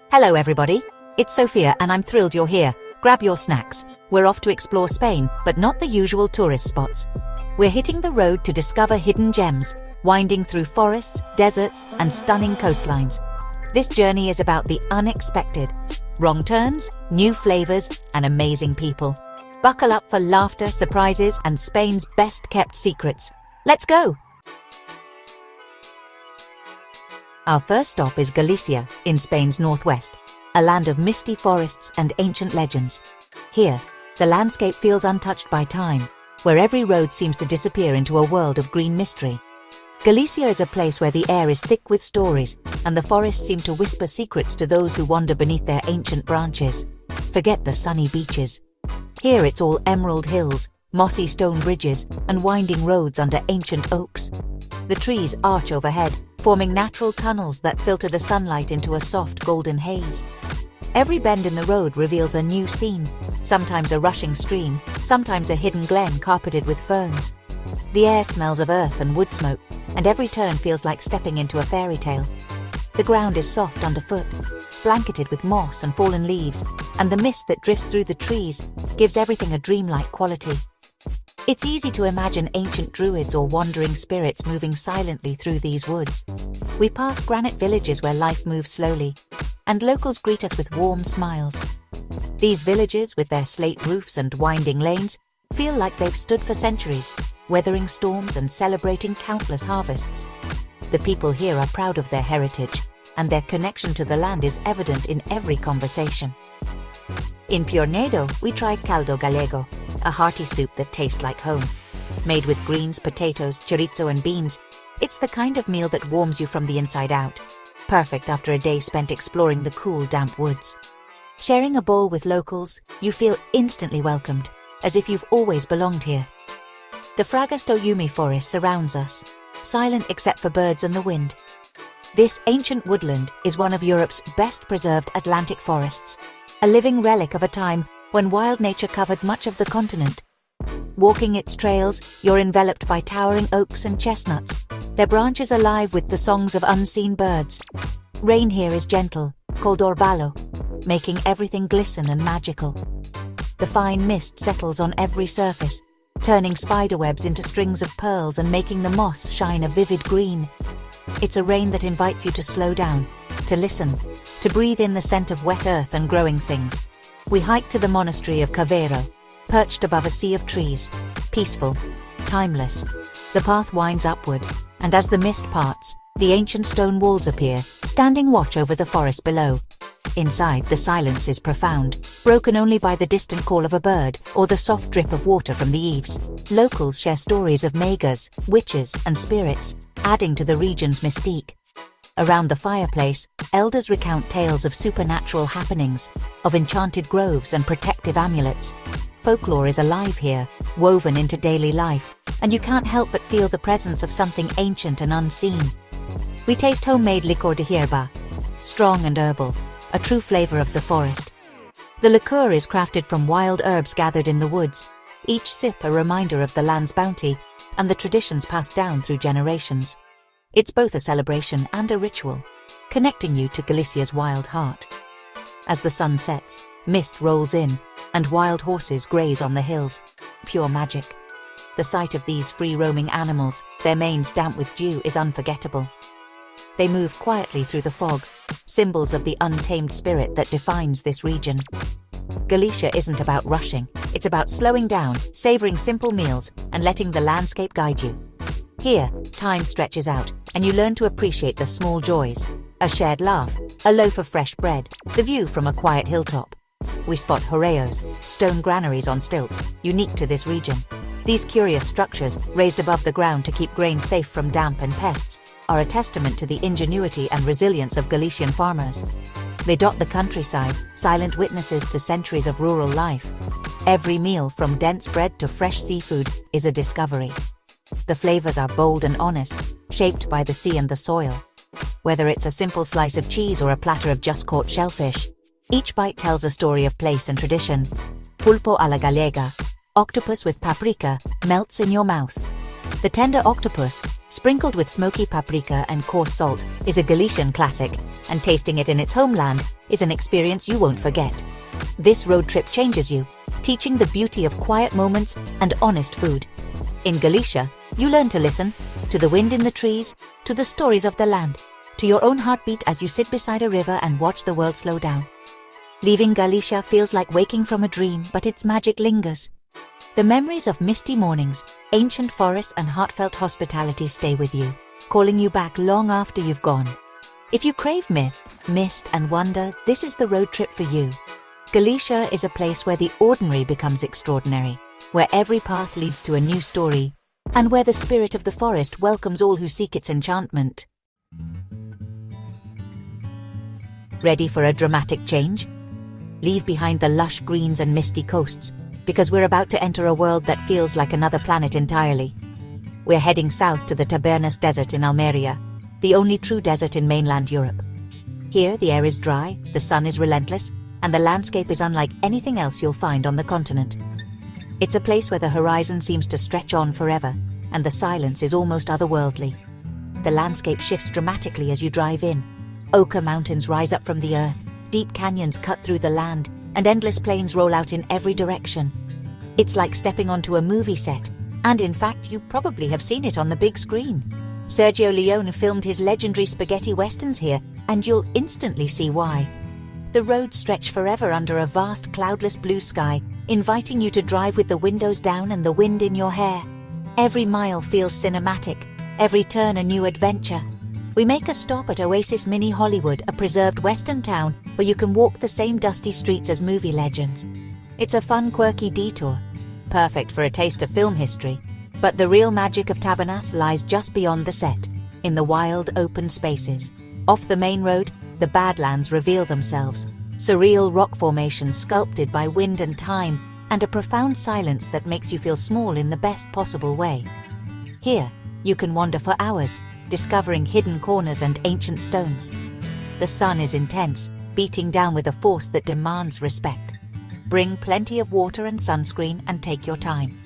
Hello everybody, it's Sophia and I'm thrilled you're here. Grab your snacks. We're off to explore Spain, but not the usual tourist spots. We're hitting the road to discover hidden gems, winding through forests, deserts, and stunning coastlines. This journey is about the unexpected. Wrong turns, new flavors, and amazing people. Buckle up for laughter, surprises, and Spain's best-kept secrets. Let's go! Our first stop is Galicia, in Spain's northwest, a land of misty forests and ancient legends. Here, the landscape feels untouched by time, where every road seems to disappear into a world of green mystery. Galicia is a place where the air is thick with stories, and the forests seem to whisper secrets to those who wander beneath their ancient branches. Forget the sunny beaches. Here it's all emerald hills, mossy stone bridges, and winding roads under ancient oaks. The trees arch overhead, forming natural tunnels that filter the sunlight into a soft golden haze. Every bend in the road reveals a new scene, sometimes a rushing stream, sometimes a hidden glen carpeted with ferns. The air smells of earth and wood smoke, and every turn feels like stepping into a fairy tale. The ground is soft underfoot, blanketed with moss and fallen leaves, and the mist that drifts through the trees gives everything a dreamlike quality. It's easy to imagine ancient druids or wandering spirits moving silently through these woods. We pass granite villages where life moves slowly, and locals greet us with warm smiles. These villages, with their slate roofs and winding lanes, feel like they've stood for centuries, weathering storms and celebrating countless harvests. The people here are proud of their heritage, and their connection to the land is evident in every conversation. In Piornedo, we try caldo gallego, a hearty soup that tastes like home. Made with greens, potatoes, chorizo and beans, it's the kind of meal that warms you from the inside out. Perfect after a day spent exploring the cool, damp woods. Sharing a bowl with locals, you feel instantly welcomed, as if you've always belonged here. The Fragas do Yumi forest surrounds us, silent except for birds and the wind. This ancient woodland is one of Europe's best preserved Atlantic forests, a living relic of a time when wild nature covered much of the continent. Walking its trails, you're enveloped by towering oaks and chestnuts, their branches alive with the songs of unseen birds. Rain here is gentle, called orvallo, making everything glisten and magical. The fine mist settles on every surface, turning spiderwebs into strings of pearls and making the moss shine a vivid green. It's a rain that invites you to slow down, to listen, to breathe in the scent of wet earth and growing things. We hike to the monastery of Cavero, perched above a sea of trees, peaceful, timeless. The path winds upward, and as the mist parts, the ancient stone walls appear, standing watch over the forest below. Inside, the silence is profound, broken only by the distant call of a bird or the soft drip of water from the eaves. Locals share stories of magas, witches, and spirits, adding to the region's mystique. Around the fireplace, elders recount tales of supernatural happenings, of enchanted groves and protective amulets. Folklore is alive here, woven into daily life, and you can't help but feel the presence of something ancient and unseen. We taste homemade licor de hierba, strong and herbal, a true flavor of the forest. The liqueur is crafted from wild herbs gathered in the woods, each sip a reminder of the land's bounty and the traditions passed down through generations. It's both a celebration and a ritual, connecting you to Galicia's wild heart. As the sun sets, mist rolls in, and wild horses graze on the hills. Pure magic. The sight of these free-roaming animals, their manes damp with dew, is unforgettable. They move quietly through the fog, symbols of the untamed spirit that defines this region. Galicia isn't about rushing, it's about slowing down, savoring simple meals, and letting the landscape guide you. Here, time stretches out, and you learn to appreciate the small joys. A shared laugh, a loaf of fresh bread, the view from a quiet hilltop. We spot horreos, stone granaries on stilts, unique to this region. These curious structures, raised above the ground to keep grain safe from damp and pests, are a testament to the ingenuity and resilience of Galician farmers. They dot the countryside, silent witnesses to centuries of rural life. Every meal, from dense bread to fresh seafood, is a discovery. The flavors are bold and honest, shaped by the sea and the soil. Whether it's a simple slice of cheese or a platter of just-caught shellfish, each bite tells a story of place and tradition. Pulpo a la gallega, octopus with paprika, melts in your mouth. The tender octopus, sprinkled with smoky paprika and coarse salt, is a Galician classic, and tasting it in its homeland is an experience you won't forget. This road trip changes you, teaching the beauty of quiet moments and honest food. In Galicia, you learn to listen, to the wind in the trees, to the stories of the land, to your own heartbeat as you sit beside a river and watch the world slow down. Leaving Galicia feels like waking from a dream, but its magic lingers. The memories of misty mornings, ancient forests and heartfelt hospitality stay with you, calling you back long after you've gone. If you crave myth, mist and wonder, this is the road trip for you. Galicia is a place where the ordinary becomes extraordinary, where every path leads to a new story, and where the spirit of the forest welcomes all who seek its enchantment. Ready for a dramatic change? Leave behind the lush greens and misty coasts, because we're about to enter a world that feels like another planet entirely. We're heading south to the Tabernas Desert in Almeria, the only true desert in mainland Europe. Here, the air is dry, the sun is relentless, and the landscape is unlike anything else you'll find on the continent. It's a place where the horizon seems to stretch on forever, and the silence is almost otherworldly. The landscape shifts dramatically as you drive in. Ochre mountains rise up from the earth, deep canyons cut through the land, and endless plains roll out in every direction. It's like stepping onto a movie set, and in fact you probably have seen it on the big screen. Sergio Leone filmed his legendary spaghetti westerns here, and you'll instantly see why. The roads stretch forever under a vast cloudless blue sky, inviting you to drive with the windows down and the wind in your hair. Every mile feels cinematic, every turn a new adventure. We make a stop at Oasis Mini Hollywood, a preserved western town where you can walk the same dusty streets as movie legends. It's a fun, quirky detour, perfect for a taste of film history. But the real magic of Tabernas lies just beyond the set, in the wild, open spaces. Off the main road, the Badlands reveal themselves, surreal rock formations sculpted by wind and time, and a profound silence that makes you feel small in the best possible way. Here, you can wander for hours, discovering hidden corners and ancient stones. The sun is intense, beating down with a force that demands respect. Bring plenty of water and sunscreen and take your time.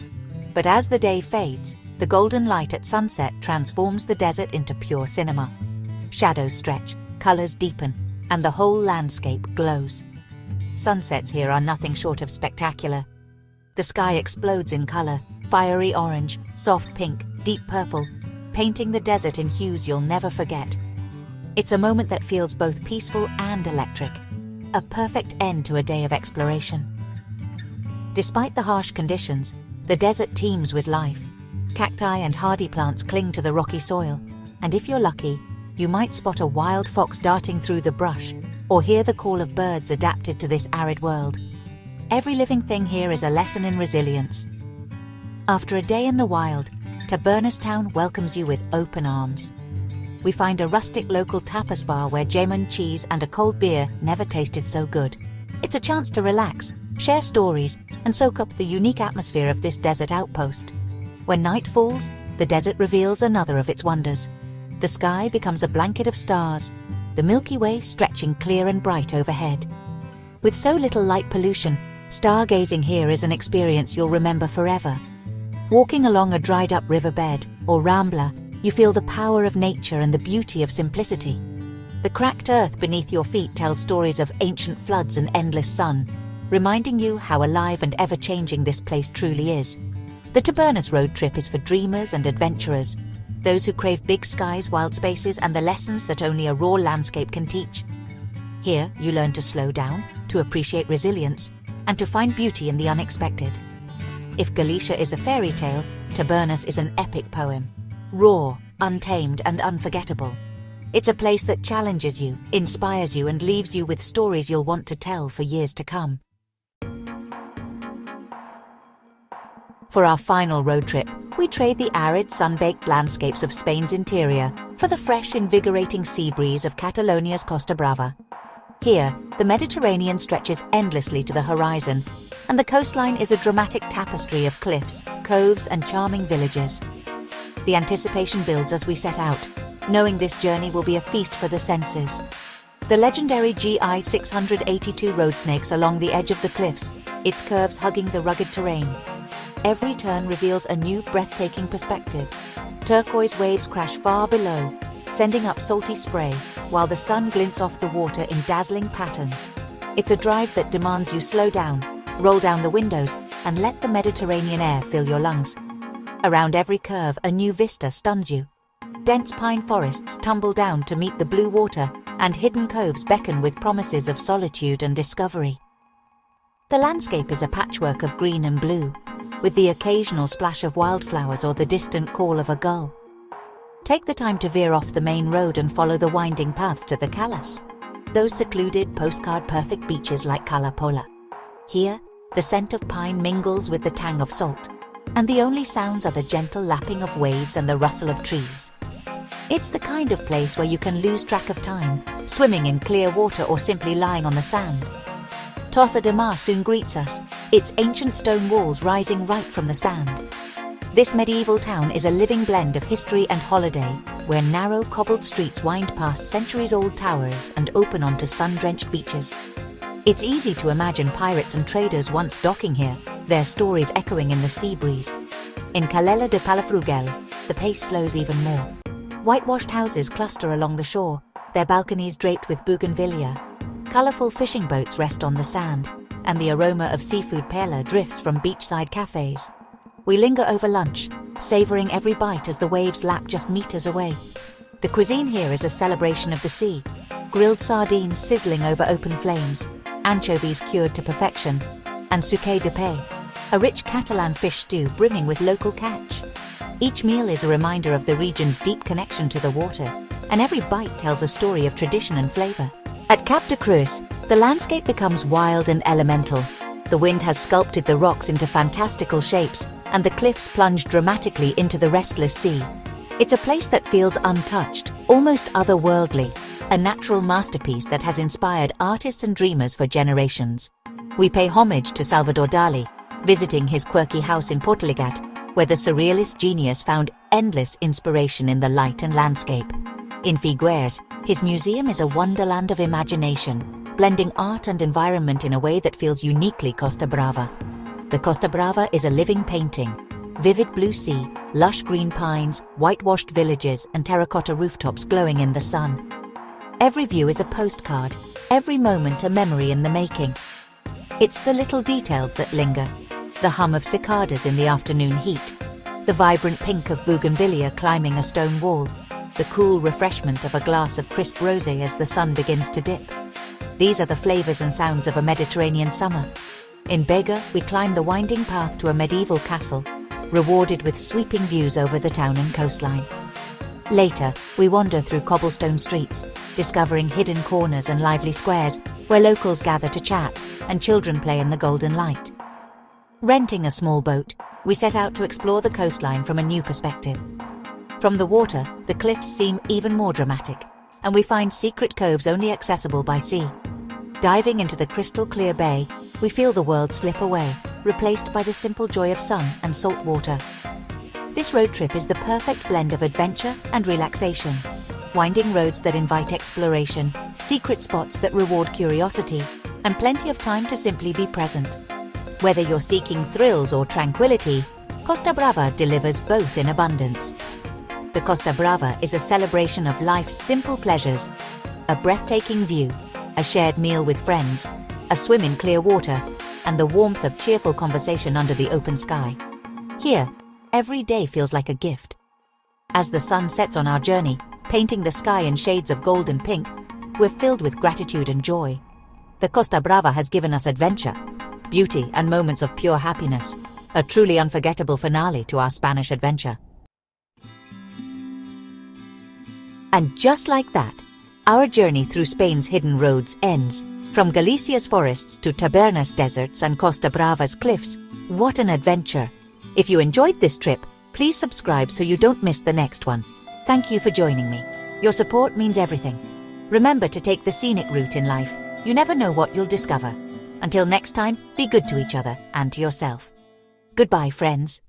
But as the day fades, the golden light at sunset transforms the desert into pure cinema. Shadows stretch, colors deepen, and the whole landscape glows. Sunsets here are nothing short of spectacular. The sky explodes in color, fiery orange, soft pink, deep purple, painting the desert in hues you'll never forget. It's a moment that feels both peaceful and electric, a perfect end to a day of exploration. Despite the harsh conditions, the desert teems with life. Cacti and hardy plants cling to the rocky soil, and if you're lucky, you might spot a wild fox darting through the brush, or hear the call of birds adapted to this arid world. Every living thing here is a lesson in resilience. After a day in the wild, Tabernas town welcomes you with open arms. We find a rustic local tapas bar where jamon cheese and a cold beer never tasted so good. It's a chance to relax, share stories, and soak up the unique atmosphere of this desert outpost. When night falls, the desert reveals another of its wonders. The sky becomes a blanket of stars, the Milky Way stretching clear and bright overhead. With so little light pollution, stargazing here is an experience you'll remember forever. Walking along a dried-up riverbed, or rambla, you feel the power of nature and the beauty of simplicity. The cracked earth beneath your feet tells stories of ancient floods and endless sun, reminding you how alive and ever-changing this place truly is. The Tabernas road trip is for dreamers and adventurers, those who crave big skies, wild spaces, and the lessons that only a raw landscape can teach. Here, you learn to slow down, to appreciate resilience, and to find beauty in the unexpected. If Galicia is a fairy tale, Tabernas is an epic poem. Raw, untamed, and unforgettable. It's a place that challenges you, inspires you, and leaves you with stories you'll want to tell for years to come. For our final road trip, we trade the arid, sun-baked landscapes of Spain's interior for the fresh, invigorating sea breeze of Catalonia's Costa Brava. Here, the Mediterranean stretches endlessly to the horizon, and the coastline is a dramatic tapestry of cliffs, coves, and charming villages. The anticipation builds as we set out, knowing this journey will be a feast for the senses. The legendary GI 682 road snakes along the edge of the cliffs, its curves hugging the rugged terrain. Every turn reveals a new breathtaking perspective. Turquoise waves crash far below, sending up salty spray, while the sun glints off the water in dazzling patterns. It's a drive that demands you slow down, roll down the windows, and let the Mediterranean air fill your lungs. Around every curve, a new vista stuns you. Dense pine forests tumble down to meet the blue water, and hidden coves beckon with promises of solitude and discovery. The landscape is a patchwork of green and blue, with the occasional splash of wildflowers or the distant call of a gull. Take the time to veer off the main road and follow the winding paths to the Calas, those secluded, postcard-perfect beaches like Cala Pola. Here, the scent of pine mingles with the tang of salt, and the only sounds are the gentle lapping of waves and the rustle of trees. It's the kind of place where you can lose track of time, swimming in clear water or simply lying on the sand. Tossa de Mar soon greets us, its ancient stone walls rising right from the sand. This medieval town is a living blend of history and holiday, where narrow cobbled streets wind past centuries-old towers and open onto sun-drenched beaches. It's easy to imagine pirates and traders once docking here, their stories echoing in the sea breeze. In Calella de Palafrugell, the pace slows even more. Whitewashed houses cluster along the shore, their balconies draped with bougainvillea. Colourful fishing boats rest on the sand, and the aroma of seafood paella drifts from beachside cafes. We linger over lunch, savouring every bite as the waves lap just meters away. The cuisine here is a celebration of the sea. Grilled sardines sizzling over open flames, anchovies cured to perfection, and sucre de pay, a rich Catalan fish stew brimming with local catch. Each meal is a reminder of the region's deep connection to the water, and every bite tells a story of tradition and flavour. At Cap de Cruz, the landscape becomes wild and elemental. The wind has sculpted the rocks into fantastical shapes, and the cliffs plunge dramatically into the restless sea. It's a place that feels untouched, almost otherworldly, a natural masterpiece that has inspired artists and dreamers for generations. We pay homage to Salvador Dali, visiting his quirky house in Portligat, where the surrealist genius found endless inspiration in the light and landscape. In Figueres, his museum is a wonderland of imagination, blending art and environment in a way that feels uniquely Costa Brava. The Costa Brava is a living painting. Vivid blue sea, lush green pines, whitewashed villages, and terracotta rooftops glowing in the sun. Every view is a postcard, every moment a memory in the making. It's the little details that linger. The hum of cicadas in the afternoon heat, the vibrant pink of bougainvillea climbing a stone wall, the cool refreshment of a glass of crisp rosé as the sun begins to dip. These are the flavours and sounds of a Mediterranean summer. In Bega, we climb the winding path to a medieval castle, rewarded with sweeping views over the town and coastline. Later, we wander through cobblestone streets, discovering hidden corners and lively squares where locals gather to chat and children play in the golden light. Renting a small boat, we set out to explore the coastline from a new perspective. From the water, the cliffs seem even more dramatic, and we find secret coves only accessible by sea. Diving into the crystal-clear bay, we feel the world slip away, replaced by the simple joy of sun and salt water. This road trip is the perfect blend of adventure and relaxation. Winding roads that invite exploration, secret spots that reward curiosity, and plenty of time to simply be present. Whether you're seeking thrills or tranquility, Costa Brava delivers both in abundance. The Costa Brava is a celebration of life's simple pleasures, a breathtaking view, a shared meal with friends, a swim in clear water, and the warmth of cheerful conversation under the open sky. Here, every day feels like a gift. As the sun sets on our journey, painting the sky in shades of gold and pink, we're filled with gratitude and joy. The Costa Brava has given us adventure, beauty, and moments of pure happiness, a truly unforgettable finale to our Spanish adventure. And just like that, our journey through Spain's hidden roads ends. From Galicia's forests to Tabernas deserts and Costa Brava's cliffs, what an adventure! If you enjoyed this trip, please subscribe so you don't miss the next one. Thank you for joining me. Your support means everything. Remember to take the scenic route in life. You never know what you'll discover. Until next time, be good to each other and to yourself. Goodbye, friends.